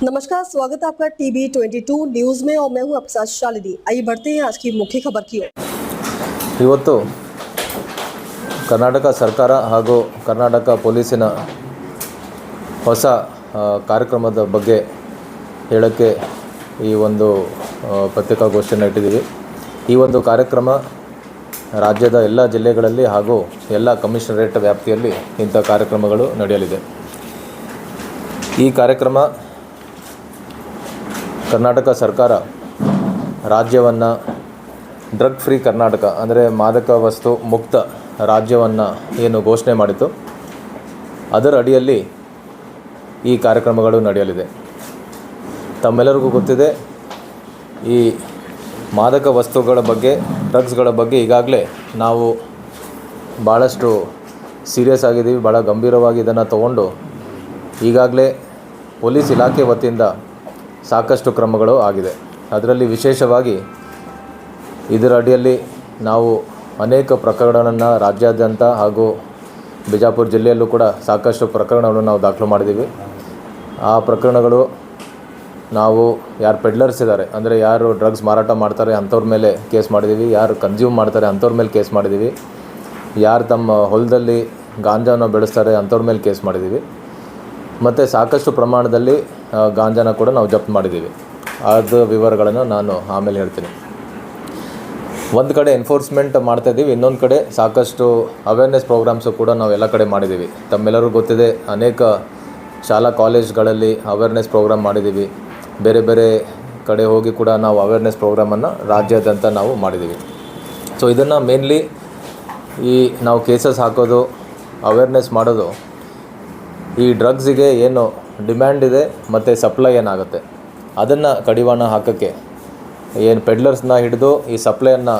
नमस्कार, स्वागत है आपका टीवी 22 न्यूज में और मैं हूं आपके साथ शालिनी। आइए बढ़ते हैं आज की मुख्य खबर की ओर। ಇವತ್ತು ಕರ್ನಾಟಕ ಸರ್ಕಾರ ಹಾಗೂ ಕರ್ನಾಟಕ ಪೊಲೀಸಿನ ಹೊಸ ಕಾರ್ಯಕ್ರಮದ ಬಗ್ಗೆ ಹೇಳೋಕ್ಕೆ ಈ ಒಂದು ಪತ್ರಿಕಾಗೋಷ್ಠಿಯನ್ನು ಇಟ್ಟಿದ್ದೀವಿ. ಈ ಒಂದು ಕಾರ್ಯಕ್ರಮ ರಾಜ್ಯದ ಎಲ್ಲ ಜಿಲ್ಲೆಗಳಲ್ಲಿ ಹಾಗೂ ಎಲ್ಲ ಕಮಿಷನರೇಟ್ ವ್ಯಾಪ್ತಿಯಲ್ಲಿ ಇಂಥ ಕಾರ್ಯಕ್ರಮಗಳು ನಡೆಯಲಿದೆ. ಈ ಕಾರ್ಯಕ್ರಮ ಕರ್ನಾಟಕ ಸರ್ಕಾರ ರಾಜ್ಯವನ್ನು ಡ್ರಗ್ ಫ್ರೀ ಕರ್ನಾಟಕ ಅಂದರೆ ಮಾದಕ ವಸ್ತು ಮುಕ್ತ ರಾಜ್ಯವನ್ನು ಏನು ಘೋಷಣೆ ಮಾಡಿತು ಅದರ ಅಡಿಯಲ್ಲಿ ಈ ಕಾರ್ಯಕ್ರಮಗಳು ನಡೆಯಲಿದೆ. ತಮ್ಮೆಲ್ಲರಿಗೂ ಗೊತ್ತಿದೆ, ಈ ಮಾದಕ ವಸ್ತುಗಳ ಬಗ್ಗೆ, ಡ್ರಗ್ಸ್ಗಳ ಬಗ್ಗೆ ಈಗಾಗಲೇ ನಾವು ಭಾಳಷ್ಟು ಸೀರಿಯಸ್ ಆಗಿದ್ದೀವಿ. ಭಾಳ ಗಂಭೀರವಾಗಿ ಇದನ್ನು ತಗೊಂಡು ಈಗಾಗಲೇ ಪೊಲೀಸ್ ಇಲಾಖೆ ವತಿಯಿಂದ ಸಾಕಷ್ಟು ಕ್ರಮಗಳು ಆಗಿದೆ. ಅದರಲ್ಲಿ ವಿಶೇಷವಾಗಿ ಇದರ ಅಡಿಯಲ್ಲಿ ನಾವು ಅನೇಕ ಪ್ರಕರಣಗಳನ್ನು ರಾಜ್ಯಾದ್ಯಂತ ಹಾಗೂ ಬಿಜಾಪುರ ಜಿಲ್ಲೆಯಲ್ಲೂ ಕೂಡ ಸಾಕಷ್ಟು ಪ್ರಕರಣಗಳನ್ನು ನಾವು ದಾಖಲು ಮಾಡಿದ್ದೀವಿ. ಆ ಪ್ರಕರಣಗಳು ನಾವು ಯಾರು ಪೆಡ್ಲರ್ಸ್ ಇದ್ದಾರೆ, ಅಂದರೆ ಯಾರು ಡ್ರಗ್ಸ್ ಮಾರಾಟ ಮಾಡ್ತಾರೆ ಅಂಥವ್ರ ಮೇಲೆ ಕೇಸ್ ಮಾಡಿದ್ದೀವಿ, ಯಾರು ಕನ್ಸ್ಯೂಮ್ ಮಾಡ್ತಾರೆ ಅಂಥವ್ರ ಮೇಲೆ ಕೇಸ್ ಮಾಡಿದ್ದೀವಿ, ಯಾರು ತಮ್ಮ ಹೊಲದಲ್ಲಿ ಗಾಂಜಾನ ಬೆಳೆಸ್ತಾರೆ ಅಂಥವ್ರ ಮೇಲೆ ಕೇಸ್ ಮಾಡಿದ್ದೀವಿ, ಮತ್ತು ಸಾಕಷ್ಟು ಪ್ರಮಾಣದಲ್ಲಿ ಗಾಂಜಾನ ಕೂಡ ನಾವು ಜಪ್ತು ಮಾಡಿದ್ದೀವಿ. ಅದು ವಿವರಗಳನ್ನು ನಾನು ಆಮೇಲೆ ಹೇಳ್ತೀನಿ. ಒಂದು ಕಡೆ ಎನ್ಫೋರ್ಸ್ಮೆಂಟ್ ಮಾಡ್ತಾಯಿದ್ದೀವಿ, ಇನ್ನೊಂದು ಕಡೆ ಸಾಕಷ್ಟು ಅವೇರ್ನೆಸ್ ಪ್ರೋಗ್ರಾಮ್ಸು ಕೂಡ ನಾವು ಎಲ್ಲ ಕಡೆ ಮಾಡಿದ್ದೀವಿ. ತಮ್ಮೆಲ್ಲರಿಗೂ ಗೊತ್ತಿದೆ, ಅನೇಕ ಶಾಲಾ ಕಾಲೇಜ್ಗಳಲ್ಲಿ ಅವೇರ್ನೆಸ್ ಪ್ರೋಗ್ರಾಮ್ ಮಾಡಿದ್ದೀವಿ. ಬೇರೆ ಬೇರೆ ಕಡೆ ಹೋಗಿ ಕೂಡ ನಾವು ಅವೇರ್ನೆಸ್ ಪ್ರೋಗ್ರಾಮನ್ನು ರಾಜ್ಯಾದ್ಯಂತ ನಾವು ಮಾಡಿದ್ದೀವಿ. ಸೊ ಇದನ್ನು ಮೇನ್ಲಿ ಈ ನಾವು ಕೇಸಸ್ ಹಾಕೋದು, ಅವೇರ್ನೆಸ್ ಮಾಡೋದು, ಈ ಡ್ರಗ್ಸಿಗೆ ಏನು ಡಿಮ್ಯಾಂಡ್ ಇದೆ ಮತ್ತು ಸಪ್ಲೈ ಏನಾಗುತ್ತೆ ಅದನ್ನು ಕಡಿವಾಣ ಹಾಕೋಕ್ಕೆ, ಏನು ಪೆಡ್ಲರ್ಸ್ನ ಹಿಡಿದು ಈ ಸಪ್ಲೈಯನ್ನು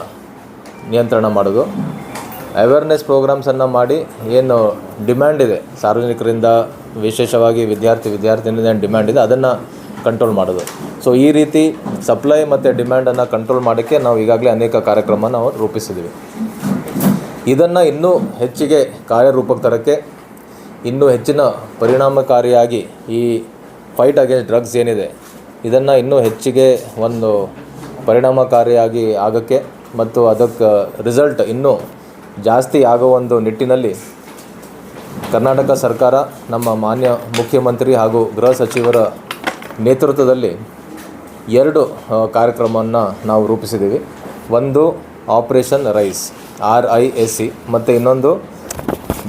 ನಿಯಂತ್ರಣ ಮಾಡೋದು, ಅವೇರ್ನೆಸ್ ಪ್ರೋಗ್ರಾಮ್ಸನ್ನು ಮಾಡಿ ಏನು ಡಿಮ್ಯಾಂಡ್ ಇದೆ ಸಾರ್ವಜನಿಕರಿಂದ, ವಿಶೇಷವಾಗಿ ವಿದ್ಯಾರ್ಥಿನಿಂದ ಏನು ಡಿಮ್ಯಾಂಡ್ ಇದೆ ಅದನ್ನು ಕಂಟ್ರೋಲ್ ಮಾಡೋದು. ಸೊ ಈ ರೀತಿ ಸಪ್ಲೈ ಮತ್ತು ಡಿಮ್ಯಾಂಡನ್ನು ಕಂಟ್ರೋಲ್ ಮಾಡೋಕ್ಕೆ ನಾವು ಈಗಾಗಲೇ ಅನೇಕ ಕಾರ್ಯಕ್ರಮ ನಾವು ರೂಪಿಸಿದ್ದೀವಿ. ಇದನ್ನು ಇನ್ನೂ ಹೆಚ್ಚಿಗೆ ಕಾರ್ಯರೂಪಕ್ಕೆ ತರೋಕ್ಕೆ, ಇನ್ನೂ ಹೆಚ್ಚಿನ ಪರಿಣಾಮಕಾರಿಯಾಗಿ ಈ ಫೈಟ್ ಅಗೇನ್ಸ್ಟ್ ಡ್ರಗ್ಸ್ ಏನಿದೆ ಇದನ್ನು ಇನ್ನೂ ಹೆಚ್ಚಿಗೆ ಒಂದು ಪರಿಣಾಮಕಾರಿಯಾಗಿ ಆಗೋಕ್ಕೆ ಮತ್ತು ಅದಕ್ಕೆ ರಿಸಲ್ಟ್ ಇನ್ನೂ ಜಾಸ್ತಿ ಆಗೋ ಒಂದು ನಿಟ್ಟಿನಲ್ಲಿ ಕರ್ನಾಟಕ ಸರ್ಕಾರ ನಮ್ಮ ಮಾನ್ಯ ಮುಖ್ಯಮಂತ್ರಿ ಹಾಗೂ ಗೃಹ ಸಚಿವರ ನೇತೃತ್ವದಲ್ಲಿ 2 ಕಾರ್ಯಕ್ರಮವನ್ನು ನಾವು ರೂಪಿಸಿದ್ದೀವಿ. ಒಂದು ಆಪರೇಷನ್ ರೈಸ್ RISE ಮತ್ತು ಇನ್ನೊಂದು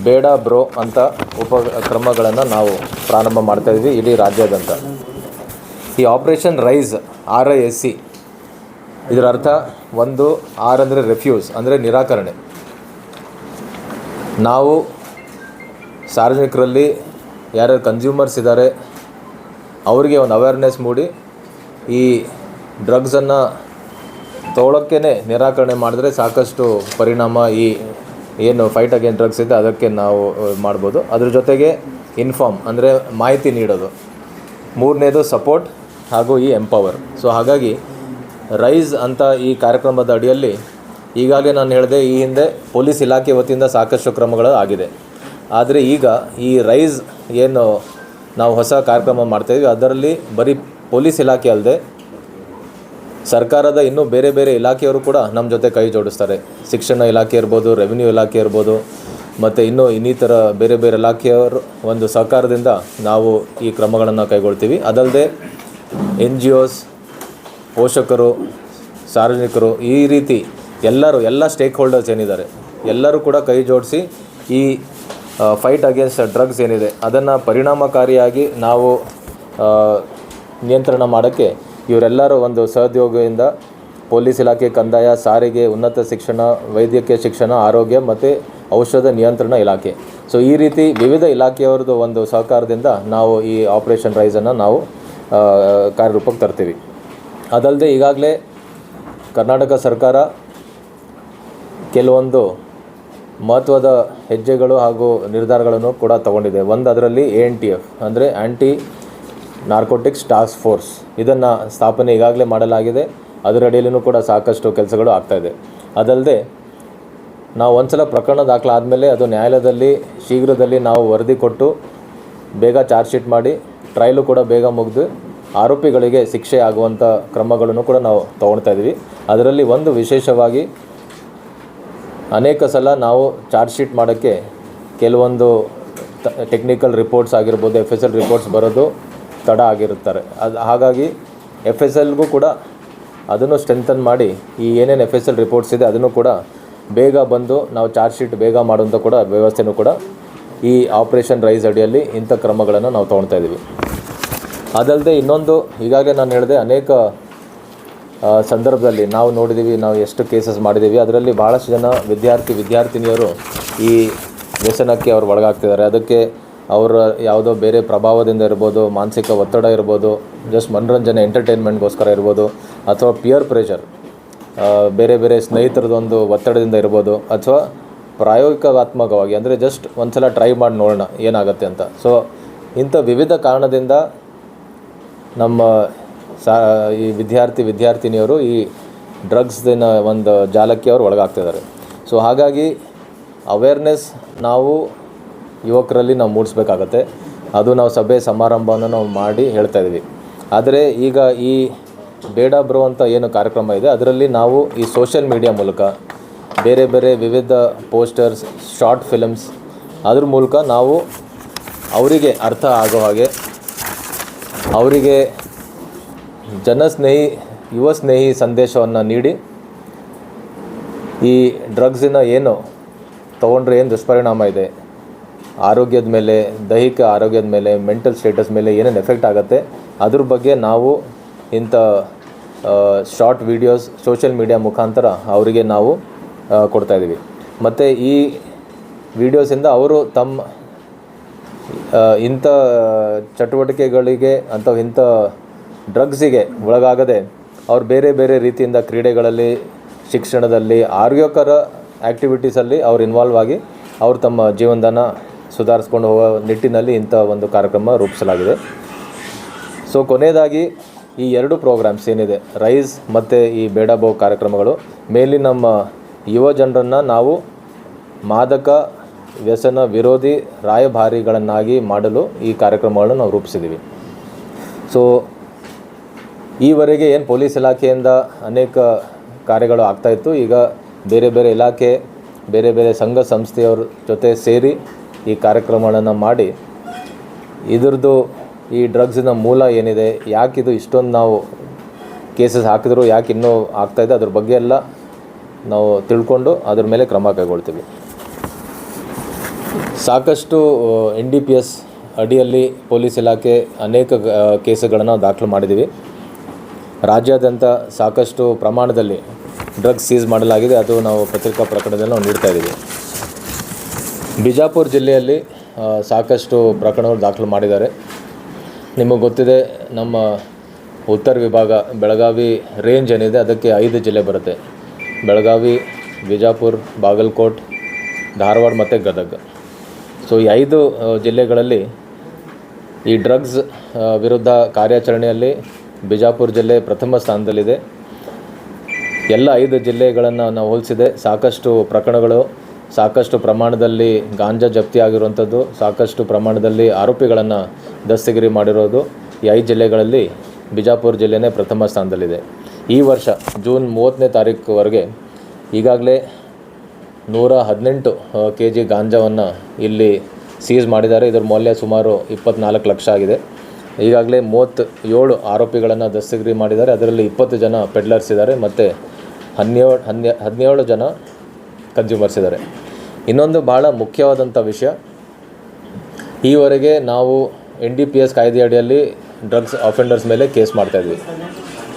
ಬೇಡ ಬ್ರೋ ಅಂತ ಉಪಕ್ರಮಗಳನ್ನು ನಾವು ಪ್ರಾರಂಭ ಮಾಡ್ತಾಯಿದ್ವಿ ಇಡೀ ರಾಜ್ಯಾದ್ಯಂತ. ಈ ಆಪರೇಷನ್ ರೈಸ್ RISE ಇದರ ಅರ್ಥ, ಒಂದು R ಅಂದರೆ ರೆಫ್ಯೂಸ್ ಅಂದರೆ ನಿರಾಕರಣೆ. ನಾವು ಸಾರ್ವಜನಿಕರಲ್ಲಿ ಯಾರ್ಯಾರು ಕನ್ಸ್ಯೂಮರ್ಸ್ ಇದ್ದಾರೆ ಅವರಿಗೆ ಒಂದು ಅವೇರ್ನೆಸ್ ಮೂಡಿ ಈ ಡ್ರಗ್ಸನ್ನು ತೊಗೊಳಕ್ಕೇ ನಿರಾಕರಣೆ ಮಾಡಿದ್ರೆ ಸಾಕಷ್ಟು ಪರಿಣಾಮ ಈ ಏನು ಫೈಟ್ ಅಗೇನ್ ಡ್ರಗ್ಸ್ ಇದೆ ಅದಕ್ಕೆ ನಾವು ಮಾಡ್ಬೋದು. ಅದ್ರ ಜೊತೆಗೆ ಇನ್ಫಾರ್ಮ್ ಅಂದರೆ ಮಾಹಿತಿ ನೀಡೋದು, ಮೂರನೇದು ಸಪೋರ್ಟ್ ಹಾಗೂ ಈ ಎಂಪವರ್. ಸೊ ಹಾಗಾಗಿ ರೈಸ್ ಅಂತ ಈ ಕಾರ್ಯಕ್ರಮದ ಅಡಿಯಲ್ಲಿ ಈಗಾಗಲೇ ನಾನು ಹೇಳಿದೆ, ಈ ಹಿಂದೆ ಪೊಲೀಸ್ ಇಲಾಖೆ ವತಿಯಿಂದ ಸಾಕಷ್ಟು ಕ್ರಮಗಳು ಆಗಿದೆ. ಆದರೆ ಈಗ ಈ ರೈಸ್ ಏನು ನಾವು ಹೊಸ ಕಾರ್ಯಕ್ರಮ ಮಾಡ್ತಾಯಿದ್ವಿ ಅದರಲ್ಲಿ ಬರೀ ಪೊಲೀಸ್ ಇಲಾಖೆ ಅಲ್ಲದೆ ಸರ್ಕಾರದ ಇನ್ನೂ ಬೇರೆ ಬೇರೆ ಇಲಾಖೆಯವರು ಕೂಡ ನಮ್ಮ ಜೊತೆ ಕೈ ಜೋಡಿಸ್ತಾರೆ. ಶಿಕ್ಷಣ ಇಲಾಖೆ ಇರ್ಬೋದು, ರೆವಿನ್ಯೂ ಇಲಾಖೆ ಇರ್ಬೋದು, ಮತ್ತು ಇನ್ನೂ ಇನ್ನಿತರ ಬೇರೆ ಬೇರೆ ಇಲಾಖೆಯವರು ಒಂದು ಸಹಕಾರದಿಂದ ನಾವು ಈ ಕ್ರಮಗಳನ್ನು ಕೈಗೊಳ್ತೀವಿ. ಅದಲ್ಲದೆ NGOs, ಪೋಷಕರು, ಸಾರ್ವಜನಿಕರು, ಈ ರೀತಿ ಎಲ್ಲ ಸ್ಟೇಕ್ ಹೋಲ್ಡರ್ಸ್ ಏನಿದ್ದಾರೆ ಎಲ್ಲರೂ ಕೂಡ ಕೈ ಜೋಡಿಸಿ ಈ ಫೈಟ್ ಅಗೇನ್ಸ್ಟ್ ಡ್ರಗ್ಸ್ ಏನಿದೆ ಅದನ್ನು ಪರಿಣಾಮಕಾರಿಯಾಗಿ ನಾವು ನಿಯಂತ್ರಣ ಮಾಡೋಕ್ಕೆ ಇವರೆಲ್ಲರೂ ಒಂದು ಸಹಯೋಗದಿಂದ ಪೊಲೀಸ್ ಇಲಾಖೆ, ಕಂದಾಯ, ಸಾರಿಗೆ, ಉನ್ನತ ಶಿಕ್ಷಣ, ವೈದ್ಯಕೀಯ ಶಿಕ್ಷಣ, ಆರೋಗ್ಯ ಮತ್ತು ಔಷಧ ನಿಯಂತ್ರಣ ಇಲಾಖೆ, ಸೊ ಈ ರೀತಿ ವಿವಿಧ ಇಲಾಖೆಯವ್ರದ್ದು ಒಂದು ಸಹಕಾರದಿಂದ ನಾವು ಈ ಆಪರೇಷನ್ ರೈಸನ್ನು ನಾವು ಕಾರ್ಯರೂಪಕ್ಕೆ ತರ್ತೀವಿ. ಅದಲ್ಲದೆ ಈಗಾಗಲೇ ಕರ್ನಾಟಕ ಸರ್ಕಾರ ಕೆಲವೊಂದು ಮಹತ್ವದ ಹೆಜ್ಜೆಗಳು ಹಾಗೂ ನಿರ್ಧಾರಗಳನ್ನು ಕೂಡ ತಗೊಂಡಿದೆ. ಒಂದು ಅದರಲ್ಲಿ ANTF ಅಂದರೆ ಆ್ಯಂಟಿ ನಾರ್ಕೋಟಿಕ್ಸ್ ಟಾಸ್ಕ್ ಫೋರ್ಸ್, ಇದನ್ನು ಸ್ಥಾಪನೆ ಈಗಾಗಲೇ ಮಾಡಲಾಗಿದೆ. ಅದರ ಅಡಿಯಲ್ಲೂ ಕೂಡ ಸಾಕಷ್ಟು ಕೆಲಸಗಳು ಆಗ್ತಾಯಿದೆ. ಅದಲ್ಲದೆ ನಾವು ಒಂದು ಸಲ ಪ್ರಕರಣ ದಾಖಲಾದಮೇಲೆ ಅದು ನ್ಯಾಯಾಲಯದಲ್ಲಿ ಶೀಘ್ರದಲ್ಲಿ ನಾವು ವರದಿ ಕೊಟ್ಟು ಬೇಗ ಚಾರ್ಜ್ ಶೀಟ್ ಮಾಡಿ ಟ್ರಯಲು ಕೂಡ ಬೇಗ ಮುಗಿದು ಆರೋಪಿಗಳಿಗೆ ಶಿಕ್ಷೆ ಆಗುವಂಥ ಕ್ರಮಗಳನ್ನು ಕೂಡ ನಾವು ತೊಗೊಳ್ತಾ ಇದ್ದೀವಿ. ಅದರಲ್ಲಿ ಒಂದು ವಿಶೇಷವಾಗಿ ಅನೇಕ ಸಲ ನಾವು ಚಾರ್ಜ್ ಶೀಟ್ ಮಾಡೋಕ್ಕೆ ಕೆಲವೊಂದು ಟೆಕ್ನಿಕಲ್ ರಿಪೋರ್ಟ್ಸ್ ಆಗಿರ್ಬೋದು, FSL ರಿಪೋರ್ಟ್ಸ್ ಬರೋದು ತಡ ಆಗಿರುತ್ತಾರೆ. ಹಾಗಾಗಿ FSLಗೂ ಕೂಡ ಅದನ್ನು ಸ್ಟ್ರೆಂಥನ್ ಮಾಡಿ ಈ ಏನೇನು FSL ರಿಪೋರ್ಟ್ಸ್ ಇದೆ ಅದನ್ನು ಕೂಡ ಬೇಗ ಬಂದು ನಾವು ಚಾರ್ಜ್ ಶೀಟ್ ಬೇಗ ಮಾಡುವಂಥ ಕೂಡ ವ್ಯವಸ್ಥೆನೂ ಕೂಡ ಈ ಆಪರೇಷನ್ ರೈಸ್ ಅಡಿಯಲ್ಲಿ ಇಂಥ ಕ್ರಮಗಳನ್ನು ನಾವು ತೊಗೊಳ್ತಾ ಇದ್ದೀವಿ. ಅದಲ್ಲದೆ ಇನ್ನೊಂದು, ಈಗಾಗಲೇ ನಾನು ಹೇಳಿದೆ, ಅನೇಕ ಸಂದರ್ಭದಲ್ಲಿ ನಾವು ನೋಡಿದ್ದೀವಿ, ನಾವು ಎಷ್ಟು ಕೇಸಸ್ ಮಾಡಿದ್ದೀವಿ. ಅದರಲ್ಲಿ ಭಾಳಷ್ಟು ಜನ ವಿದ್ಯಾರ್ಥಿನಿಯರು ಈ ವ್ಯಸನಕ್ಕೆ ಅವ್ರು ಒಳಗಾಗ್ತಿದ್ದಾರೆ. ಅದಕ್ಕೆ ಅವರ ಯಾವುದೋ ಬೇರೆ ಪ್ರಭಾವದಿಂದ ಇರ್ಬೋದು, ಮಾನಸಿಕ ಒತ್ತಡ ಇರ್ಬೋದು, ಜಸ್ಟ್ ಮನೋರಂಜನೆ ಎಂಟರ್ಟೈನ್ಮೆಂಟ್ಗೋಸ್ಕರ ಇರ್ಬೋದು, ಅಥವಾ ಪಿಯರ್ ಪ್ರೆಷರ್, ಬೇರೆ ಬೇರೆ ಸ್ನೇಹಿತರದೊಂದು ಒತ್ತಡದಿಂದ ಇರ್ಬೋದು, ಅಥವಾ ಪ್ರಾಯೋಗಿಕಾತ್ಮಕವಾಗಿ ಅಂದರೆ ಜಸ್ಟ್ ಒಂದು ಸಲ ಟ್ರೈ ಮಾಡಿ ನೋಡೋಣ ಏನಾಗುತ್ತೆ ಅಂತ. ಸೊ ಇಂಥ ವಿವಿಧ ಕಾರಣದಿಂದ ನಮ್ಮ ಈ ವಿದ್ಯಾರ್ಥಿನಿಯರು ಈ ಡ್ರಗ್ಸ್ದಿನ ಒಂದು ಜಾಲಕ್ಕೆ ಅವರು ಒಳಗಾಗ್ತಿದ್ದಾರೆ. ಸೊ ಹಾಗಾಗಿ ಅವೇರ್ನೆಸ್ ನಾವು ಯುವಕರಲ್ಲಿ ನಾವು ಮೂಡಿಸ್ಬೇಕಾಗತ್ತೆ. ಅದು ನಾವು ಸಭೆ ಸಮಾರಂಭವನ್ನು ನಾವು ಮಾಡಿ ಹೇಳ್ತಾ ಇದ್ದೀವಿ. ಆದರೆ ಈಗ ಈ ಬೇಡ ಬ್ರೋ ಅಂತ ಏನು ಕಾರ್ಯಕ್ರಮ ಇದೆ ಅದರಲ್ಲಿ ನಾವು ಈ ಸೋಷಿಯಲ್ ಮೀಡಿಯಾ ಮೂಲಕ ಬೇರೆ ಬೇರೆ ವಿವಿಧ ಪೋಸ್ಟರ್ಸ್, ಶಾರ್ಟ್ ಫಿಲಮ್ಸ್, ಅದ್ರ ಮೂಲಕ ನಾವು ಅವರಿಗೆ ಅರ್ಥ ಆಗೋ ಹಾಗೆ, ಅವರಿಗೆ ಯುವ ಸ್ನೇಹಿ ಸಂದೇಶವನ್ನು ನೀಡಿ ಈ ಡ್ರಗ್ಸಿನ ಏನು ತೊಗೊಂಡ್ರೆ ಏನು ದುಷ್ಪರಿಣಾಮ ಇದೆ, ಆರೋಗ್ಯದ ಮೇಲೆ, ದೈಹಿಕ ಆರೋಗ್ಯದ ಮೇಲೆ, ಮೆಂಟಲ್ ಸ್ಟೇಟಸ್ ಮೇಲೆ ಏನೇನು ಎಫೆಕ್ಟ್ ಆಗುತ್ತೆ ಅದ್ರ ಬಗ್ಗೆ ನಾವು ಇಂಥ ಶಾರ್ಟ್ ವೀಡಿಯೋಸ್ ಸೋಷಿಯಲ್ ಮೀಡಿಯಾ ಮುಖಾಂತರ ಅವರಿಗೆ ನಾವು ಕೊಡ್ತಾಯಿದ್ದೀವಿ. ಮತ್ತು ಈ ವಿಡಿಯೋಸಿಂದ ಅವರು ತಮ್ಮ ಇಂಥ ಚಟುವಟಿಕೆಗಳಿಗೆ ಇಂಥ ಡ್ರಗ್ಸಿಗೆ ಒಳಗಾಗದೆ ಅವ್ರು ಬೇರೆ ಬೇರೆ ರೀತಿಯಿಂದ ಕ್ರೀಡೆಗಳಲ್ಲಿ, ಶಿಕ್ಷಣದಲ್ಲಿ, ಆರೋಗ್ಯಕರ ಆ್ಯಕ್ಟಿವಿಟೀಸಲ್ಲಿ ಅವ್ರು ಇನ್ವಾಲ್ವ್ ಆಗಿ ಅವರು ತಮ್ಮ ಜೀವನವನ್ನು ಸುಧಾರಿಸ್ಕೊಂಡು ಹೋಗೋ ನಿಟ್ಟಿನಲ್ಲಿ ಇಂಥ ಒಂದು ಕಾರ್ಯಕ್ರಮ ರೂಪಿಸಲಾಗಿದೆ. ಸೊ ಕೊನೆಯದಾಗಿ ಈ ಎರಡು ಪ್ರೋಗ್ರಾಮ್ಸ್ ಏನಿದೆ, ರೈಸ್ ಮತ್ತು ಈ ಬೇಡ ಬ್ರೋ ಕಾರ್ಯಕ್ರಮಗಳು, ಮೇಲಿ ನಮ್ಮ ಯುವ ಜನರನ್ನು ನಾವು ಮಾದಕ ವ್ಯಸನ ವಿರೋಧಿ ರಾಯಭಾರಿಗಳನ್ನಾಗಿ ಮಾಡಲು ಈ ಕಾರ್ಯಕ್ರಮಗಳನ್ನು ನಾವು ರೂಪಿಸಿದ್ದೀವಿ. ಸೊ ಈವರೆಗೆ ಏನು ಪೊಲೀಸ್ ಇಲಾಖೆಯಿಂದ ಅನೇಕ ಕಾರ್ಯಗಳು ಆಗ್ತಾಯಿತ್ತು, ಈಗ ಬೇರೆ ಬೇರೆ ಇಲಾಖೆ, ಬೇರೆ ಬೇರೆ ಸಂಘ ಸಂಸ್ಥೆಯವ್ರ ಜೊತೆ ಸೇರಿ ಈ ಕಾರ್ಯಕ್ರಮಗಳನ್ನು ಮಾಡಿ ಇದ್ರದ್ದು ಈ ಡ್ರಗ್ಸಿನ ಮೂಲ ಏನಿದೆ, ಯಾಕಿದು ಇಷ್ಟೊಂದು ನಾವು ಕೇಸಸ್ ಹಾಕಿದ್ರು, ಯಾಕೆ ಇನ್ನೂ ಆಗ್ತಾಯಿದೆ, ಅದ್ರ ಬಗ್ಗೆ ಎಲ್ಲ ನಾವು ತಿಳ್ಕೊಂಡು ಅದ್ರ ಮೇಲೆ ಕ್ರಮ ಕೈಗೊಳ್ತೀವಿ. ಸಾಕಷ್ಟು NDPS ಅಡಿಯಲ್ಲಿ ಪೊಲೀಸ್ ಇಲಾಖೆ ಅನೇಕ ಕೇಸುಗಳನ್ನು ದಾಖಲು ಮಾಡಿದ್ದೀವಿ. ರಾಜ್ಯಾದ್ಯಂತ ಸಾಕಷ್ಟು ಪ್ರಮಾಣದಲ್ಲಿ ಡ್ರಗ್ಸ್ ಸೀಸ್ ಮಾಡಲಾಗಿದೆ. ಅದು ನಾವು ಪತ್ರಿಕಾ ಪ್ರಕಟಣದಲ್ಲಿ ನಾವು ನೀಡ್ತಾ ಇದ್ದೀವಿ. ಬಿಜಾಪುರ ಜಿಲ್ಲೆಯಲ್ಲಿ ಸಾಕಷ್ಟು ಪ್ರಕರಣಗಳು ದಾಖಲು ಮಾಡಿದ್ದಾರೆ. ನಿಮಗೆ ಗೊತ್ತಿದೆ, ನಮ್ಮ ಉತ್ತರ ವಿಭಾಗ ಬೆಳಗಾವಿ ರೇಂಜ್ ಏನಿದೆ ಅದಕ್ಕೆ 5 ಜಿಲ್ಲೆ ಬರುತ್ತೆ. ಬೆಳಗಾವಿ, ಬಿಜಾಪುರ, ಬಾಗಲಕೋಟ್, ಧಾರವಾಡ ಮತ್ತು ಗದಗ. ಸೊ ಈ 5 ಜಿಲ್ಲೆಗಳಲ್ಲಿ ಈ ಡ್ರಗ್ಸ್ ವಿರುದ್ಧ ಕಾರ್ಯಾಚರಣೆಯಲ್ಲಿ ಬಿಜಾಪುರ ಜಿಲ್ಲೆ ಪ್ರಥಮ ಸ್ಥಾನದಲ್ಲಿದೆ. ಎಲ್ಲ 5 ಜಿಲ್ಲೆಗಳನ್ನು ನಾವು ಹೋಲಿಸಿದೆ ಸಾಕಷ್ಟು ಪ್ರಕರಣಗಳು, ಸಾಕಷ್ಟು ಪ್ರಮಾಣದಲ್ಲಿ ಗಾಂಜಾ ಜಪ್ತಿ ಆಗಿರುವಂಥದ್ದು, ಸಾಕಷ್ಟು ಪ್ರಮಾಣದಲ್ಲಿ ಆರೋಪಿಗಳನ್ನು ದಸ್ತಗಿರಿ ಮಾಡಿರೋದು ಈ 5 ಜಿಲ್ಲೆಗಳಲ್ಲಿ ಬಿಜಾಪುರ ಜಿಲ್ಲೆನೇ ಪ್ರಥಮ ಸ್ಥಾನದಲ್ಲಿದೆ. ಈ ವರ್ಷ ಜೂನ್ 30ನೇ ತಾರೀಕುವರೆಗೆ ಈಗಾಗಲೇ 118 kg ಗಾಂಜಾವನ್ನು ಇಲ್ಲಿ ಸೀಸ್ ಮಾಡಿದ್ದಾರೆ. ಇದರ ಮೌಲ್ಯ ಸುಮಾರು 24 ಲಕ್ಷ ಆಗಿದೆ. ಈಗಾಗಲೇ 37 ಆರೋಪಿಗಳನ್ನು ದಸ್ತಗಿರಿ ಮಾಡಿದ್ದಾರೆ. ಅದರಲ್ಲಿ 20 ಜನ ಪೆಡ್ಲರ್ಸ್ ಇದ್ದಾರೆ ಮತ್ತು 17 ಜನ ಕನ್ಸ್ಯೂಮರ್ಸ್ ಇದ್ದಾರೆ. ಇನ್ನೊಂದು ಭಾಳ ಮುಖ್ಯವಾದಂಥ ವಿಷಯ, ಈವರೆಗೆ ನಾವು NDPS ಕಾಯ್ದೆ ಅಡಿಯಲ್ಲಿ ಡ್ರಗ್ಸ್ ಅಫೆಂಡರ್ಸ್ ಮೇಲೆ ಕೇಸ್ ಮಾಡ್ತಾಯಿದ್ವಿ.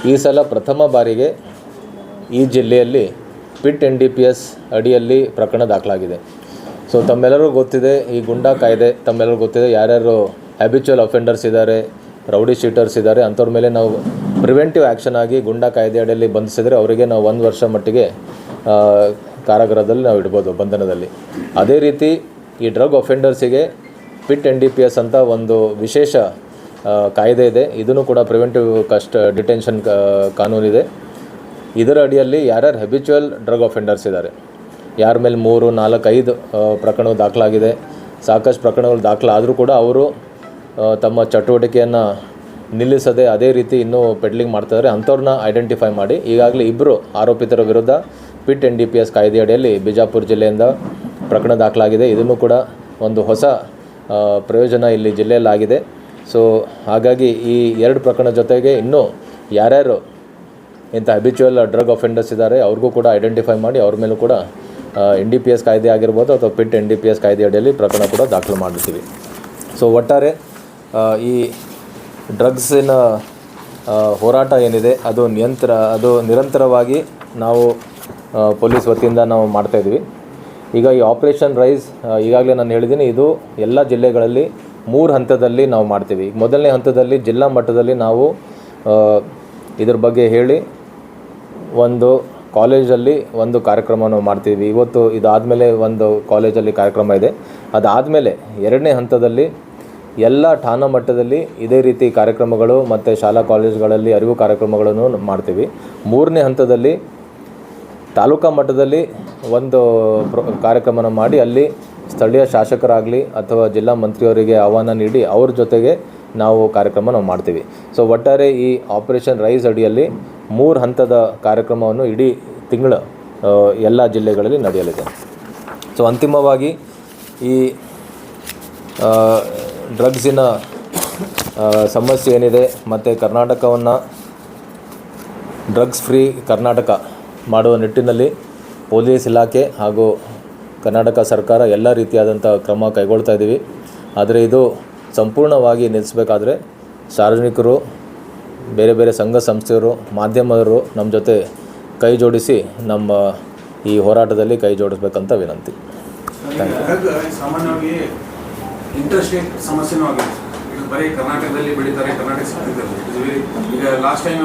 ಈ ಸಲ ಪ್ರಥಮ ಬಾರಿಗೆ ಈ ಜಿಲ್ಲೆಯಲ್ಲಿ ಪಿಟ್ NDPS ಅಡಿಯಲ್ಲಿ ಪ್ರಕರಣ ದಾಖಲಾಗಿದೆ. ಸೊ ತಮ್ಮೆಲ್ಲರಿಗೂ ಗೊತ್ತಿದೆ, ಈ ಗುಂಡಾ ಕಾಯ್ದೆ ತಮ್ಮೆಲ್ಲರಿಗೂ ಗೊತ್ತಿದೆ, ಯಾರ್ಯಾರು ಹ್ಯಾಬಿಚುವಲ್ ಅಫೆಂಡರ್ಸ್ ಇದ್ದಾರೆ, ರೌಡಿ ಶೀಟರ್ಸ್ ಇದ್ದಾರೆ, ಅಂಥವ್ರ ಮೇಲೆ ನಾವು ಪ್ರಿವೆಂಟಿವ್ ಆ್ಯಕ್ಷನ್ ಆಗಿ ಗುಂಡಾ ಕಾಯ್ದೆ ಅಡಿಯಲ್ಲಿ ಬಂಧಿಸಿದರೆ ಅವರಿಗೆ ನಾವು 1 ವರ್ಷ ಮಟ್ಟಿಗೆ ಕಾರಾಗೃಹದಲ್ಲಿ ನಾವು ಇಡ್ಬೋದು, ಬಂಧನದಲ್ಲಿ. ಅದೇ ರೀತಿ ಈ ಡ್ರಗ್ ಅಫೆಂಡರ್ಸಿಗೆ ಪಿಟ್ NDPS ಅಂತ ಒಂದು ವಿಶೇಷ ಕಾಯ್ದೆ ಇದೆ. ಇದನ್ನು ಕೂಡ ಪ್ರಿವೆಂಟಿವ್ ಡಿಟೆನ್ಷನ್ ಕಾನೂನಿದೆ. ಇದರ ಅಡಿಯಲ್ಲಿ ಯಾರ್ಯಾರು ಹ್ಯಾಬಿಚುವಲ್ ಡ್ರಗ್ ಅಫೆಂಡರ್ಸ್ ಇದ್ದಾರೆ, ಯಾರ ಮೇಲೆ 3, 4, 5 ಪ್ರಕರಣಗಳು ದಾಖಲಾಗಿದೆ, ಸಾಕಷ್ಟು ಪ್ರಕರಣಗಳು ದಾಖಲಾದರೂ ಕೂಡ ಅವರು ತಮ್ಮ ಚಟುವಟಿಕೆಯನ್ನು ನಿಲ್ಲಿಸದೆ ಅದೇ ರೀತಿ ಇನ್ನೂ ಪೆಡ್ಲಿಂಗ್ ಮಾಡ್ತಾಯಿದ್ದಾರೆ. ಅಂಥವ್ರನ್ನ ಐಡೆಂಟಿಫೈ ಮಾಡಿ ಈಗಾಗಲೇ ಇಬ್ಬರು ಆರೋಪಿತರ ವಿರುದ್ಧ ಪಿಟ್ NDPS ಕಾಯ್ದೆ ಅಡಿಯಲ್ಲಿ ಬಿಜಾಪುರ ಜಿಲ್ಲೆಯಿಂದ ಪ್ರಕರಣ ದಾಖಲಾಗಿದೆ. ಇದನ್ನು ಕೂಡ ಒಂದು ಹೊಸ ಪ್ರಯೋಜನ ಇಲ್ಲಿ ಜಿಲ್ಲೆಯಲ್ಲಾಗಿದೆ. ಸೊ ಹಾಗಾಗಿ ಈ 2 ಪ್ರಕರಣ ಜೊತೆಗೆ ಇನ್ನೂ ಯಾರ್ಯಾರು ಇಂಥ ಹ್ಯಾಬಿಚುವಲ್ ಡ್ರಗ್ ಅಫೆಂಡರ್ಸ್ ಇದ್ದಾರೆ ಅವ್ರಿಗೂ ಕೂಡ ಐಡೆಂಟಿಫೈ ಮಾಡಿ ಅವ್ರ ಮೇಲೂ ಕೂಡ NDPS ಕಾಯ್ದೆ ಆಗಿರ್ಬೋದು ಅಥವಾ ಪಿಟ್ NDPS ಕಾಯ್ದೆ ಅಡಿಯಲ್ಲಿ ಪ್ರಕರಣ ಕೂಡ ದಾಖಲು ಮಾಡಿರ್ತೀವಿ. ಸೊ ಒಟ್ಟಾರೆ ಈ ಡ್ರಗ್ಸಿನ ಹೋರಾಟ ಏನಿದೆ ಅದು ನಿರಂತರವಾಗಿ ನಾವು ಪೊಲೀಸ್ ವತಿಯಿಂದ ನಾವು ಮಾಡ್ತಾಯಿದ್ವಿ. ಈಗ ಈ ಆಪರೇಷನ್ ರೈಸ್ ಈಗಾಗಲೇ ನಾನು ಹೇಳಿದ್ದೀನಿ, ಇದು ಎಲ್ಲ ಜಿಲ್ಲೆಗಳಲ್ಲಿ 3 ಹಂತದಲ್ಲಿ ನಾವು ಮಾಡ್ತೀವಿ. ಮೊದಲನೇ ಹಂತದಲ್ಲಿ ಜಿಲ್ಲಾ ಮಟ್ಟದಲ್ಲಿ ನಾವು ಇದ್ರ ಬಗ್ಗೆ ಹೇಳಿ ಒಂದು ಕಾಲೇಜಲ್ಲಿ ಒಂದು ಕಾರ್ಯಕ್ರಮವನ್ನು ಮಾಡ್ತೀವಿ. ಇವತ್ತು ಇದಾದಮೇಲೆ ಒಂದು ಕಾಲೇಜಲ್ಲಿ ಕಾರ್ಯಕ್ರಮ ಇದೆ. ಅದಾದಮೇಲೆ 2ನೇ ಹಂತದಲ್ಲಿ ಎಲ್ಲ ಠಾಣಾ ಮಟ್ಟದಲ್ಲಿ ಇದೇ ರೀತಿ ಕಾರ್ಯಕ್ರಮಗಳು ಮತ್ತು ಶಾಲಾ ಕಾಲೇಜುಗಳಲ್ಲಿ ಅರಿವು ಕಾರ್ಯಕ್ರಮಗಳನ್ನು ಮಾಡ್ತೀವಿ. 3ನೇ ಹಂತದಲ್ಲಿ ತಾಲೂಕಾ ಮಟ್ಟದಲ್ಲಿ ಒಂದು ಕಾರ್ಯಕ್ರಮನ ಮಾಡಿ ಅಲ್ಲಿ ಸ್ಥಳೀಯ ಶಾಸಕರಾಗಲಿ ಅಥವಾ ಜಿಲ್ಲಾ ಮಂತ್ರಿಯವರಿಗೆ ಆಹ್ವಾನ ನೀಡಿ ಅವ್ರ ಜೊತೆಗೆ ನಾವು ಕಾರ್ಯಕ್ರಮ ಮಾಡ್ತೀವಿ. ಸೊ ಒಟ್ಟಾರೆ ಈ ಆಪರೇಷನ್ ರೈಸ್ ಅಡಿಯಲ್ಲಿ 3 ಹಂತದ ಕಾರ್ಯಕ್ರಮವನ್ನು ಇಡೀ ತಿಂಗಳು ಎಲ್ಲ ಜಿಲ್ಲೆಗಳಲ್ಲಿ ನಡೆಯಲಿದೆ. ಸೊ ಅಂತಿಮವಾಗಿ ಈ ಡ್ರಗ್ಸಿನ ಸಮಸ್ಯೆ ಏನಿದೆ ಮತ್ತು ಕರ್ನಾಟಕವನ್ನು ಡ್ರಗ್ಸ್ ಫ್ರೀ ಕರ್ನಾಟಕ ಮಾಡುವ ನಿಟ್ಟಿನಲ್ಲಿ ಪೊಲೀಸ್ ಇಲಾಖೆ ಹಾಗೂ ಕರ್ನಾಟಕ ಸರ್ಕಾರ ಎಲ್ಲ ರೀತಿಯಾದಂಥ ಕ್ರಮ ಕೈಗೊಳ್ತಾ ಇದ್ದೀವಿ. ಆದರೆ ಇದು ಸಂಪೂರ್ಣವಾಗಿ ನಿಲ್ಲಿಸಬೇಕಾದ್ರೆ ಸಾರ್ವಜನಿಕರು, ಬೇರೆ ಬೇರೆ ಸಂಘ ಸಂಸ್ಥೆಯವರು, ಮಾಧ್ಯಮದವರು ನಮ್ಮ ಜೊತೆ ಕೈ ಜೋಡಿಸಿ ನಮ್ಮ ಈ ಹೋರಾಟದಲ್ಲಿ ಕೈ ಜೋಡಿಸ್ಬೇಕಂತ ವಿನಂತಿ. ಸಾಮಾನ್ಯವಾಗಿ ಇಂಟರ್ಸ್ಟೇಟ್ ಸಮಸ್ಯೆನೂ ಆಗಿದೆ. ಇದು ಬರೀ ಕರ್ನಾಟಕದಲ್ಲಿ ಬೆಳೀತಾರೆ, ಕರ್ನಾಟಕ ಸಿಗ್ತಿದ್ದಾರೆ. ಈಗ ಲಾಸ್ಟ್ ಟೈಮ್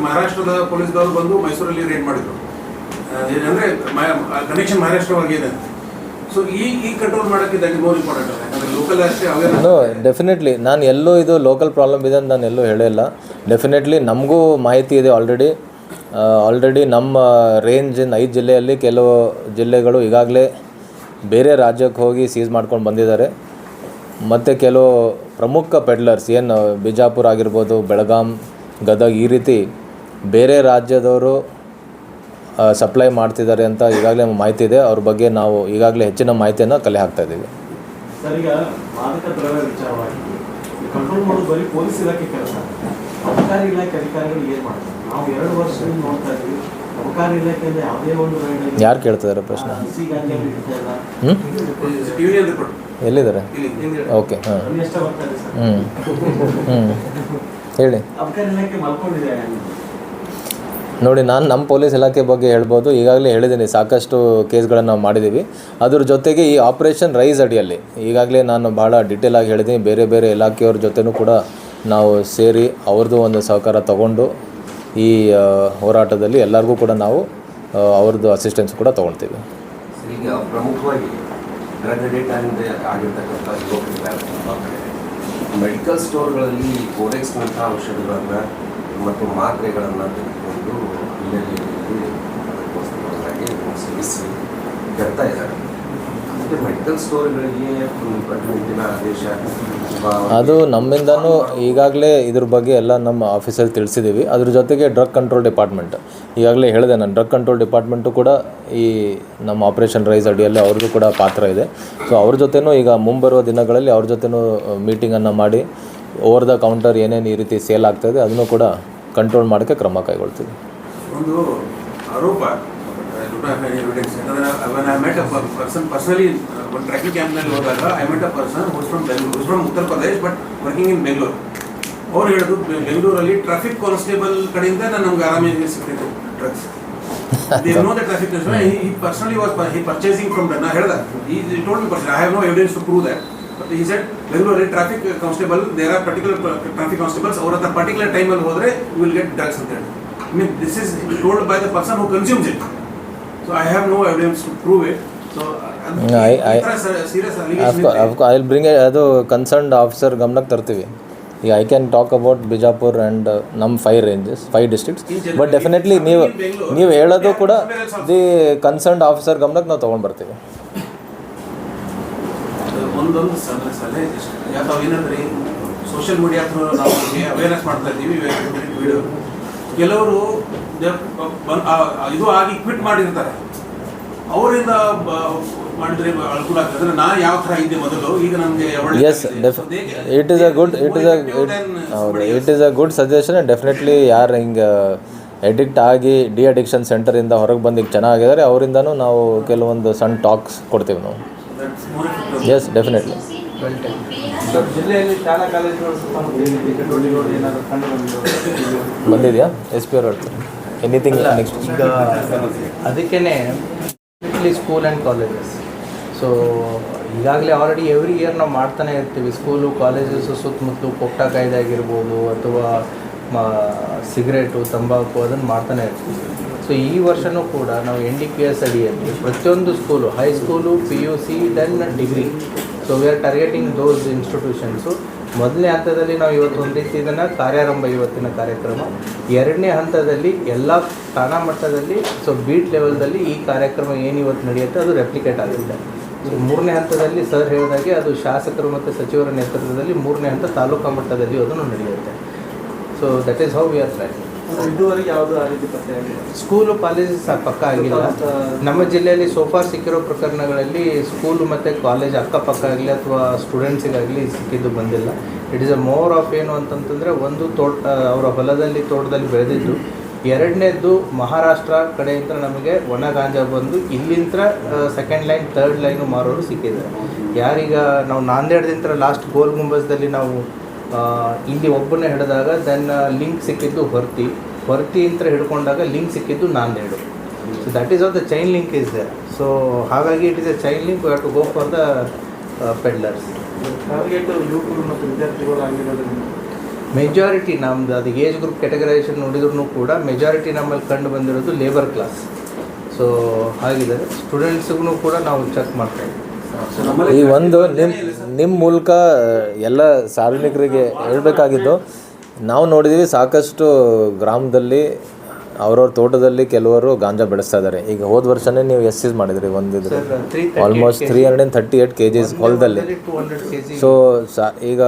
ಮಹಾರಾಷ್ಟ್ರದ ಪೊಲೀಸ್ದವರು ಬಂದು ಮೈಸೂರಲ್ಲಿ ರೇಡ್ ಮಾಡಿದ್ರು. ಏನಂದರೆ ಕನೆಕ್ಷನ್ ಮಹಾರಾಷ್ಟ್ರವರೆಗೆ ಇದೆ. ಸೊ ಈ ಕಂಟ್ರೋಲ್ ಮಾಡೋಕ್ಕೆ ದಟ್ ಇಸ್ ಮೋರ್ ಇಂಪಾರ್ಟೆಂಟ್. ಯಾಕಂದರೆ ಲೋಕಲ್ ಅಷ್ಟೇ ಅವೇರ್ನೆಸ್. ಡೆಫಿನೆಟ್ಲಿ ನಾನು ಎಲ್ಲೂ ಇದು ಲೋಕಲ್ ಪ್ರಾಬ್ಲಮ್ ಇದೆ ಅಂತ ನಾನು ಎಲ್ಲೂ ಹೇಳಿಲ್ಲ. ಡೆಫಿನೆಟ್ಲಿ ನಮಗೂ ಮಾಹಿತಿ ಇದೆ. ಆಲ್ರೆಡಿ ನಮ್ಮ ರೇಂಜಿನ 5 ಜಿಲ್ಲೆಯಲ್ಲಿ ಕೆಲವು ಜಿಲ್ಲೆಗಳು ಈಗಾಗಲೇ ಬೇರೆ ರಾಜ್ಯಕ್ಕೆ ಹೋಗಿ ಸೀಸ್ ಮಾಡ್ಕೊಂಡು ಬಂದಿದ್ದಾರೆ. ಮತ್ತು ಕೆಲವು ಪ್ರಮುಖ ಪೆಡ್ಲರ್ಸ್ ಏನು ಬಿಜಾಪುರ ಆಗಿರ್ಬೋದು, ಬೆಳಗಾಂ, ಗದಗ ಈ ರೀತಿ ಬೇರೆ ರಾಜ್ಯದವರು ಸಪ್ಲೈ ಮಾಡ್ತಿದ್ದಾರೆ ಅಂತ ಈಗಾಗಲೇ ಮಾಹಿತಿ ಇದೆ. ಅವ್ರ ಬಗ್ಗೆ ನಾವು ಈಗಾಗಲೇ ಹೆಚ್ಚಿನ ಮಾಹಿತಿಯನ್ನು ಕಲೆ ಹಾಕ್ತಾ ಇದ್ದೀವಿ. ಸರ್, ಈಗ ಮಾದಕ ದ್ರವ್ಯ ವಿಚಾರವಾಗಿ ಕಂಟ್ರೋಲ್ ಮಾಡೋದು ಬರೀ ಪೊಲೀಸ್ ಇಲಾಖೆ ಕೆಲಸ. ಅಬಕಾರಿ ಇಲಾಖೆ ಅಧಿಕಾರಿಗಳು ಏನು ಮಾಡ್ತಾರೆ? ನಾವು 2 ವರ್ಷದಿಂದ ನೋಡ್ತಾ ಇದ್ದೀವಿ. ಅಬಕಾರಿ ಇಲಾಖೆಯಿಂದ ಯಾವುದೇ ಒಂದು ಯಾರು ಕೇಳ್ತಿದ್ದಾರೆ ಪ್ರಶ್ನೆ? ಎಲ್ಲಿದ್ದಾರೆ? ಓಕೆ, ಹಾಂ, ಹೇಳಿ. ಅಬಕಾರಿ ಇಲಾಖೆ ಮಲ್ಕೊಂಡಿದೆ ನೋಡಿ, ನಾನು ನಮ್ಮ ಪೊಲೀಸ್ ಇಲಾಖೆ ಬಗ್ಗೆ ಹೇಳ್ಬೋದು. ಈಗಾಗಲೇ ಹೇಳಿದ್ದೀನಿ, ಸಾಕಷ್ಟು ಕೇಸ್ಗಳನ್ನು ನಾವು ಮಾಡಿದ್ದೀವಿ. ಅದ್ರ ಜೊತೆಗೆ ಈ ಆಪರೇಷನ್ ರೈಸ್ ಅಡಿಯಲ್ಲಿ ಈಗಾಗಲೇ ನಾನು ಭಾಳ ಡಿಟೇಲಾಗಿ ಹೇಳಿದ್ದೀನಿ. ಬೇರೆ ಬೇರೆ ಇಲಾಖೆಯವ್ರ ಜೊತೆನೂ ಕೂಡ ನಾವು ಸೇರಿ ಅವ್ರದ್ದು ಒಂದು ಸಹಕಾರ ತಗೊಂಡು ಈ ಹೋರಾಟದಲ್ಲಿ ಎಲ್ಲರಿಗೂ ಕೂಡ ನಾವು ಅವ್ರದ್ದು ಅಸಿಸ್ಟೆನ್ಸ್ ಕೂಡ ತೊಗೊಳ್ತೀವಿ. ಈಗ ಪ್ರಮುಖವಾಗಿ ಡ್ರಗ್ ಅಡಿಕ್ಟ್ ಆಗಿರ್ತಕ್ಕಂಥ ಮೆಡಿಕಲ್ ಸ್ಟೋರ್ಗಳಲ್ಲಿ ಕೋರೆಕ್ಸ್ನಂಥ ಔಷಧಿಗಳನ್ನು ಮತ್ತು ಮಾತ್ರೆಗಳನ್ನು ತೆಗೆದುಕೊಂಡು ಅದಕ್ಕೋಸ್ಕರವಾಗಿ ಸೇವಿಸಿ ಕೆಡ್ತಾ ಇದ್ದಾರೆ. ಮತ್ತು ಮೆಡಿಕಲ್ ಸ್ಟೋರ್ಗಳಿಗೆ ಕಟ್ಟುನಿಟ್ಟಿನ ಆದೇಶ ಅದು ನಮ್ಮಿಂದನೂ ಈಗಾಗಲೇ ಇದ್ರ ಬಗ್ಗೆ ಎಲ್ಲ ನಮ್ಮ ಆಫೀಸಲ್ಲಿ ತಿಳಿಸಿದ್ದೀವಿ. ಅದ್ರ ಜೊತೆಗೆ ಡ್ರಗ್ ಕಂಟ್ರೋಲ್ ಡಿಪಾರ್ಟ್ಮೆಂಟ್ ಈಗಾಗಲೇ ಹೇಳಿದೆ ನಾನು, ಡ್ರಗ್ ಕಂಟ್ರೋಲ್ ಡಿಪಾರ್ಟ್ಮೆಂಟು ಕೂಡ ಈ ನಮ್ಮ ಆಪರೇಷನ್ ರೈಸ್ ಅಡಿಯಲ್ಲಿ ಅವ್ರಿಗೂ ಕೂಡ ಪಾತ್ರ ಇದೆ. ಸೊ ಅವ್ರ ಜೊತೆನೂ ಈಗ ಮುಂಬರುವ ದಿನಗಳಲ್ಲಿ ಅವ್ರ ಜೊತೆನೂ ಮೀಟಿಂಗನ್ನು ಮಾಡಿ ಓವರ್ ದ ಕೌಂಟರ್ ಏನೇನು ಈ ರೀತಿ ಸೇಲ್ ಆಗ್ತಾಯಿದೆ ಅದನ್ನು ಕೂಡ ಕಂಟ್ರೋಲ್ ಮಾಡೋಕ್ಕೆ ಕ್ರಮ ಕೈಗೊಳ್ತೀವಿ. ಒಂದು ಆರೋಪ ಪರ್ಸನಲಿ ಒಂದು ಟ್ರಾಫಿಕ್ ಕ್ಯಾಂಪ್ನಲ್ಲಿ ಹೋದಾಗ I met a person from Uttar Pradesh but working in Bengaluru. ಅವ್ರು ಹೇಳೋದು ಬೆಂಗಳೂರಲ್ಲಿ ಟ್ರಾಫಿಕ್ ಕಾನ್ಸ್ಟೇಬಲ್ ಕಡೆಯಿಂದ ನಮ್ಗೆ ಆರಾಮಾಗಿ ಸಿಗ್ತಿತ್ತು drugs. They know the traffic constable. He personally was purchasing from them. I heard that. He told me personally. I have no evidence to prove that. But he said, Bangalore traffic constable, there are particular traffic constables. Over at the particular time al hodre, you will get drugs and that. I mean, this is told by the person who consumes it. So I have no evidence to prove it. So serious allegation. I will bring ಅದು concerned officer ಗಮನಕ್ಕೆ ತರ್ತೀವಿ. ಈಗ I can talk about Bijapur and ನಮ್ಮ 5 ranges 5 districts. But definitely ನೀವು ಹೇಳೋದು ಕೂಡ the concerned officer ಗಮನಕ್ಕೆ ನಾವು ತೊಗೊಂಡು ಬರ್ತೀವಿ. ಒಂದೊಂದು ಸಲಹೆ ಯಾವ್ದು ಏನಂದ್ರೆ ಸೋಷಿಯಲ್ ಮೀಡಿಯಾ ಥ್ರೂ ನಾವು ಅವೇರ್ನೆಸ್ ಮಾಡ್ತಾ ಇದ್ದೀವಿ. ವಿಡಿಯೋ ಕೆಲವರು ಇದು ಆಗಿ ಕ್ವಿಟ್ ಮಾಡಿರ್ತಾರೆ, ಅವರಿಂದ ಮಾಡಿದ್ರೆ ಅನುಕೂಲ ಆಗ್ತದೆ. ಅಂದ್ರೆ ನಾ ಯಾವ ಥರ ಇದ್ದೆ ಮೊದಲು, ಈಗ ನನಗೆ yes it is a good suggestion. Definitely ಯಾರು ಹಿಂಗೆ ಎಡಿಕ್ಟ್ ಆಗಿ ಡಿ ಅಡಿಕ್ಷನ್ ಸೆಂಟರಿಂದ ಹೊರಗೆ ಬಂದು ಈಗ ಚೆನ್ನಾಗಿದ್ದಾರೆ ಅವರಿಂದನೂ ನಾವು ಕೆಲವೊಂದು ಸಣ್ಣ ಟಾಕ್ಸ್ ಕೊಡ್ತೀವಿ ನಾವು. Yes definitely. ಜಿಲ್ಲೆಯಲ್ಲಿ ಶಾಲಾ ಕಾಲೇಜುಗಳು ಸುತ್ತಮುತ್ತ ಏನಾದರೂ ಕಂಡು ಬಂದಿದೆಯಾ ಎಸ್ ಪಿ ಅವ್ರ ಎನಿಥಿಂಗ್ ನೆಕ್ಸ್ಟ್? ಈಗ ಅದಕ್ಕೇ ಸ್ಕೂಲ್ ಆ್ಯಂಡ್ ಕಾಲೇಜಸ್. ಸೊ ಈಗಾಗಲೇ ಆಲ್ರೆಡಿ ಎವ್ರಿ ಇಯರ್ ನಾವು ಮಾಡ್ತಾನೆ ಇರ್ತೀವಿ. ಸ್ಕೂಲು ಕಾಲೇಜಸ್ಸು ಸುತ್ತಮುತ್ತಲು ಪೋಕ್ಟಾ ಕಾಯ್ದೆ ಆಗಿರ್ಬೋದು ಅಥವಾ ಸಿಗರೇಟು ತಂಬಾಕು ಅದನ್ನು ಮಾಡ್ತಾನೆ ಇರ್ತೀವಿ. ಸೊ ಈ ವರ್ಷವೂ ಕೂಡ ನಾವು NDPS ಅಡಿಯಲ್ಲಿ ಪ್ರತಿಯೊಂದು school, high school, PUC, then degree, so we are targeting those institutions. ಮೊದಲನೇ ಹಂತದಲ್ಲಿ ನಾವು ಇವತ್ತು ಒಂದು ರೀತಿ ಇದನ್ನು ಕಾರ್ಯಾರಂಭ ಇವತ್ತಿನ ಕಾರ್ಯಕ್ರಮ. ಎರಡನೇ ಹಂತದಲ್ಲಿ ಎಲ್ಲ ಠಾಣಾ ಮಟ್ಟದಲ್ಲಿ ಸೊ ಬೀಟ್ ಲೆವೆಲ್ದಲ್ಲಿ ಈ ಕಾರ್ಯಕ್ರಮ ಏನು ಇವತ್ತು ನಡೆಯುತ್ತೆ ಅದು ರೆಪ್ಲಿಕೇಟ್ ಆಗುತ್ತೆ. ಸೊ ಮೂರನೇ ಹಂತದಲ್ಲಿ ಸರ್ ಹೇಳಿದಾಗೆ ಅದು ಶಾಸಕರು ಮತ್ತು ಸಚಿವರ ನೇತೃತ್ವದಲ್ಲಿ ಮೂರನೇ ಹಂತ ತಾಲೂಕಾ ಮಟ್ಟದಲ್ಲಿ ಅದನ್ನು ನಡೆಯುತ್ತೆ. So that is how we are trying. ಇದುವರೆಗೆ ಯಾವುದು ಆ ರೀತಿ ಪತ್ತೆ ಆಗಿಲ್ಲ. ಸ್ಕೂಲು ಕಾಲೇಜಸ್ ಪಕ್ಕ ಆಗಿಲ್ಲ. ನಮ್ಮ ಜಿಲ್ಲೆಯಲ್ಲಿ ಸೋಫಾರ್ ಸಿಕ್ಕಿರೋ ಪ್ರಕರಣಗಳಲ್ಲಿ ಸ್ಕೂಲು ಮತ್ತು ಕಾಲೇಜ್ ಅಕ್ಕಪಕ್ಕ ಆಗಲಿ ಅಥವಾ ಸ್ಟೂಡೆಂಟ್ಸಿಗಾಗಲಿ ಸಿಕ್ಕಿದ್ದು ಬಂದಿಲ್ಲ. It is a more of ಏನು ಅಂತಂತಂದರೆ, ಒಂದು ಅವರ ಹೊಲದಲ್ಲಿ ತೋಟದಲ್ಲಿ ಬೆಳೆದಿದ್ದು, ಎರಡನೇದ್ದು ಮಹಾರಾಷ್ಟ್ರ ಕಡೆಯಿಂದ ನಮಗೆ ಒಣ ಗಾಂಜಾ ಬಂದು ಇಲ್ಲಿಂದ ಸೆಕೆಂಡ್ ಲೈನ್ ಥರ್ಡ್ ಲೈನು ಮಾರೋರು ಸಿಕ್ಕಿದ್ದಾರೆ. ಯಾರೀಗ ನಾವು ನಾಂದೇಡ್ದಿಂದ ಲಾಸ್ಟ್ ಗೋಲ್ ಗುಂಬಜ್ದಲ್ಲಿ ನಾವು ಇಲ್ಲಿ ಒಬ್ಬನೇ ಹಿಡಿದಾಗ ದೆನ್ ಲಿಂಕ್ ಸಿಕ್ಕಿದ್ದು ಹೊರ್ತಿಯಿಂದ ಹಿಡ್ಕೊಂಡಾಗ ಲಿಂಕ್ ಸಿಕ್ಕಿದ್ದು Nanded. So that is of the chain link is there. So ಹಾಗಾಗಿ it is a chain link, we have to go for the peddlers. Target ಯುವಕರು ಮತ್ತು ವಿದ್ಯಾರ್ಥಿಗಳು ಆಗಿರೋದ್ರಿಂದ ಮೆಜಾರಿಟಿ ನಮ್ಮದು ಅದು ಏಜ್ ಗ್ರೂಪ್ ಕೆಟಗರೈಸೇಷನ್ ನೋಡಿದ್ರೂ ಕೂಡ ಮೆಜಾರಿಟಿ ನಮ್ಮಲ್ಲಿ ಕಂಡು ಬಂದಿರೋದು ಲೇಬರ್ ಕ್ಲಾಸ್. ಸೊ ಹಾಗಿದ್ದಾರೆ. ಸ್ಟೂಡೆಂಟ್ಸ್ಗೂ ಕೂಡ ನಾವು ಚೆಕ್ ಮಾಡ್ತಾಯಿದ್ದೀವಿ. ಈ ಒಂದು ನಿಮ್ಮ ಮೂಲಕ ಎಲ್ಲ ಸಾರ್ವಜನಿಕರಿಗೆ ಹೇಳಬೇಕಾಗಿದ್ದು, ನಾವು ನೋಡಿದ್ದೀವಿ ಸಾಕಷ್ಟು ಗ್ರಾಮದಲ್ಲಿ ಅವ್ರವ್ರ ತೋಟದಲ್ಲಿ ಕೆಲವರು ಗಾಂಜಾ ಬೆಳೆಸ್ತಾ ಇದ್ದಾರೆ. ಈಗ ಹೋದ ವರ್ಷನೇ ನೀವು ಸೀಸ್ ಮಾಡಿದ್ರಿ ಒಂದಿದ್ರೆ ಆಲ್ಮೋಸ್ಟ್ 338 kgs ಹೊಲದಲ್ಲಿ. ಸೊ ಈಗ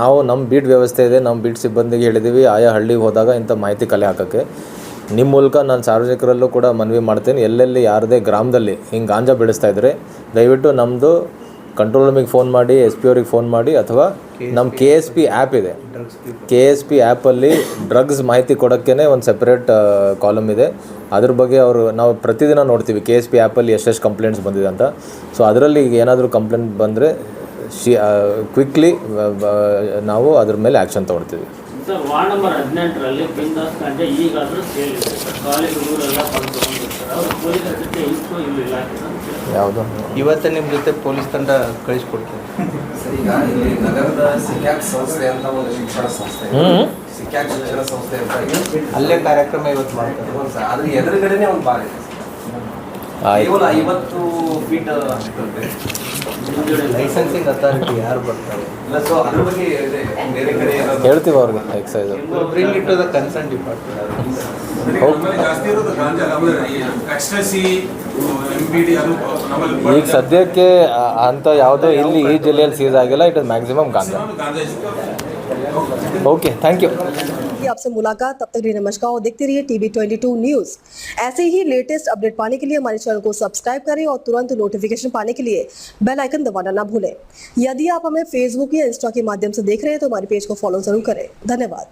ನಾವು ನಮ್ಮ ಬೀಟ್ ವ್ಯವಸ್ಥೆ ಇದೆ, ನಮ್ಮ ಬೀಟ್ ಸಿಬ್ಬಂದಿಗೆ ಹೇಳಿದ್ದೀವಿ ಆಯಾ ಹಳ್ಳಿಗೆ ಹೋದಾಗ ಇಂಥ ಮಾಹಿತಿ ಕಲೆ ಹಾಕೋಕ್ಕೆ. ನಿಮ್ಮ ಮೂಲಕ ನಾನು ಸಾರ್ವಜನಿಕರಲ್ಲೂ ಕೂಡ ಮನವಿ ಮಾಡ್ತೀನಿ, ಎಲ್ಲೆಲ್ಲಿ ಯಾರದೇ ಗ್ರಾಮದಲ್ಲಿ ಹಿಂಗೆ ಗಾಂಜಾ ಬೆಳೆಸ್ತಾ ಇದ್ದರೆ ದಯವಿಟ್ಟು ನಮ್ಮದು ಕಂಟ್ರೋಲ್ ರೂಮಿಗೆ ಫೋನ್ ಮಾಡಿ, SP ಅವ್ರಿಗೆ ಫೋನ್ ಮಾಡಿ, ಅಥವಾ ನಮ್ಮ KSP ಆ್ಯಪ್ ಇದೆ, KSP ಆ್ಯಪಲ್ಲಿ ಡ್ರಗ್ಸ್ ಮಾಹಿತಿ ಕೊಡೋಕ್ಕೇ ಒಂದು ಸೆಪ್ರೇಟ್ ಕಾಲಮ್ ಇದೆ. ಅದ್ರ ಬಗ್ಗೆ ನಾವು ಪ್ರತಿದಿನ ನೋಡ್ತೀವಿ KSP ಆ್ಯಪಲ್ಲಿ ಎಷ್ಟೆಷ್ಟು ಕಂಪ್ಲೇಂಟ್ಸ್ ಬಂದಿದೆ ಅಂತ. ಸೊ ಅದರಲ್ಲಿ ಈಗ ಏನಾದರೂ ಕಂಪ್ಲೇಂಟ್ ಬಂದರೆ ಕ್ವಿಕ್ಲಿ ನಾವು ಅದ್ರ ಮೇಲೆ ಆ್ಯಕ್ಷನ್ ತೊಗೊಳ್ತೀವಿ. ಸರ್, ವಾರ್ಡ್ ನಂಬರ್ 18ರಲ್ಲಿ ಬಿಂದಾಸ್ ಗಾಂಜಾ ಈಗಾದರೂ ಸೇಲ್ ಇದೆ ಸರ್. ಕಾಲೇಜ್ ಹುಡುಗರೆಲ್ಲ ಬಂದುಕೊಂಡಿರ್ತಾರೆ, ಅವರು ಪೊಲೀಸ್ ಅದಕ್ಕೆ ಇಷ್ಟು ಇಲ್ಲಿ ಇಲಾಖೆ ಯಾವುದು ಇವತ್ತೇ ನಿಮ್ಮ ಜೊತೆ ಪೊಲೀಸ್ ತಂಡ ಕಳಿಸ್ಕೊಡ್ತೀವಿ. ಸರ್, ಈಗ ಇಲ್ಲಿ ನಗರದ ಸಿಕ್ಯಾಕ್ ಸಂಸ್ಥೆ ಅಂತ ಒಂದು ಶಿಕ್ಷಣ ಸಂಸ್ಥೆ, ಸಿಕ್ಯಾಕ್ ಶಿಕ್ಷಣ ಸಂಸ್ಥೆ ಅಂತ ಇದೆ. ಅಲ್ಲೇ ಕಾರ್ಯಕ್ರಮ ಇವತ್ತು ಮಾಡ್ತಾರೆ. ಹೌದು ಸರ್, ಅದ್ರ ಎದುರುಗಡೆನೇ ಒಂದು ಬಾರ್ ಇದೆ. ಕೇವಲ 50 ಫೀಟ್ ಲೈಸೆನ್ಸಿಂಗ್ ಅಥಾರಿಟಿ ಯಾರು ಬರ್ತಾರೆ ಇಲ್ಲ. ಸೊ ಅದ್ರ ಬಗ್ಗೆ ಬೇರೆ ಕಡೆ ಹೇಳ್ತೀವಿ ಅವ್ರಿಗೆ excise bring it to the concern department. ನಮ್ಮಲ್ಲಿ ಜಾಸ್ತಿ ಇರೋದು ಗಾಂಜಾ, ಎಕ್ಸ್ಟ್ರಸಿ, MBD ಅದು ನಮ್ಮಲ್ಲಿ ಈಗ ಸದ್ಯಕ್ಕೆ ಅಂತ ಯಾವುದೋ ಇಲ್ಲಿ ಈ ಜಿಲ್ಲೆಯಲ್ಲಿ ಸೀಸ್ ಆಗಿಲ್ಲ. It is maximum ganja. Okay, thank you. आपसे मुलाकात, तब तक नमस्कार और देखते रहिए TV22 न्यूज। ऐसे ही लेटेस्ट अपडेट पाने के लिए हमारे चैनल को सब्सक्राइब करें और तुरंत नोटिफिकेशन पाने के लिए बेल आइकन दबाना ना भूलें। यदि आप हमें फेसबुक या इंस्टा के माध्यम से देख रहे हैं तो हमारे पेज को फॉलो जरूर करें। धन्यवाद।